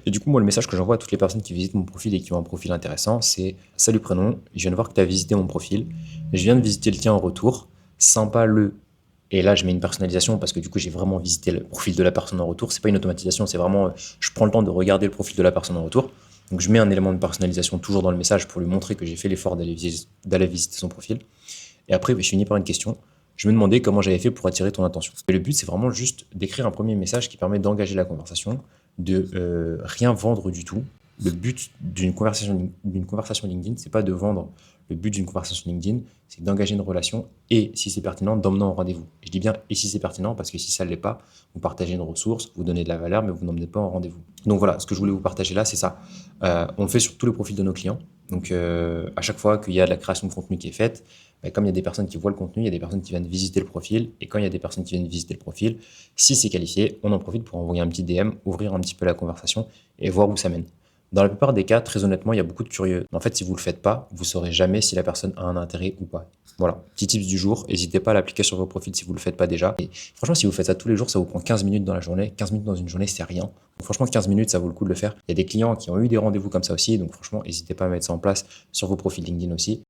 Et du coup, moi, le message que j'envoie à toutes les personnes qui visitent mon profil et qui ont un profil intéressant, c'est: salut prénom, je viens de voir que tu as visité mon profil, je viens de visiter le tien en retour, sympa le. Et là, je mets une personnalisation parce que du coup, j'ai vraiment visité le profil de la personne en retour. C'est pas une automatisation, c'est vraiment, je prends le temps de regarder le profil de la personne en retour. Donc, je mets un élément de personnalisation toujours dans le message pour lui montrer que j'ai fait l'effort d'aller visiter son profil. Et après, je finis par une question. Je me demandais comment j'avais fait pour attirer ton attention. Et le but, c'est vraiment juste d'écrire un premier message qui permet d'engager la conversation, de rien vendre du tout. Le but d'une conversation LinkedIn, c'est pas de vendre. Le but d'une conversation LinkedIn, c'est d'engager une relation et, si c'est pertinent, d'emmener en rendez-vous. Je dis bien et si c'est pertinent parce que si ça ne l'est pas, vous partagez une ressource, vous donnez de la valeur, mais vous n'emmenez pas en rendez-vous. Donc voilà, ce que je voulais vous partager là, c'est ça. On le fait sur tous les profils de nos clients. Donc à chaque fois qu'il y a de la création de contenu qui est faite, comme il y a des personnes qui voient le contenu, il y a des personnes qui viennent visiter le profil. Et quand il y a des personnes qui viennent visiter le profil, si c'est qualifié, on en profite pour envoyer un petit DM, ouvrir un petit peu la conversation et voir où ça mène. Dans la plupart des cas, très honnêtement, il y a beaucoup de curieux. En fait, si vous ne le faites pas, vous ne saurez jamais si la personne a un intérêt ou pas. Voilà, petit tips du jour, n'hésitez pas à l'appliquer sur vos profils si vous ne le faites pas déjà. Et franchement, si vous faites ça tous les jours, ça vous prend 15 minutes dans la journée. 15 minutes dans une journée, c'est rien. Donc franchement, 15 minutes, ça vaut le coup de le faire. Il y a des clients qui ont eu des rendez-vous comme ça aussi, donc franchement, n'hésitez pas à mettre ça en place sur vos profils LinkedIn aussi.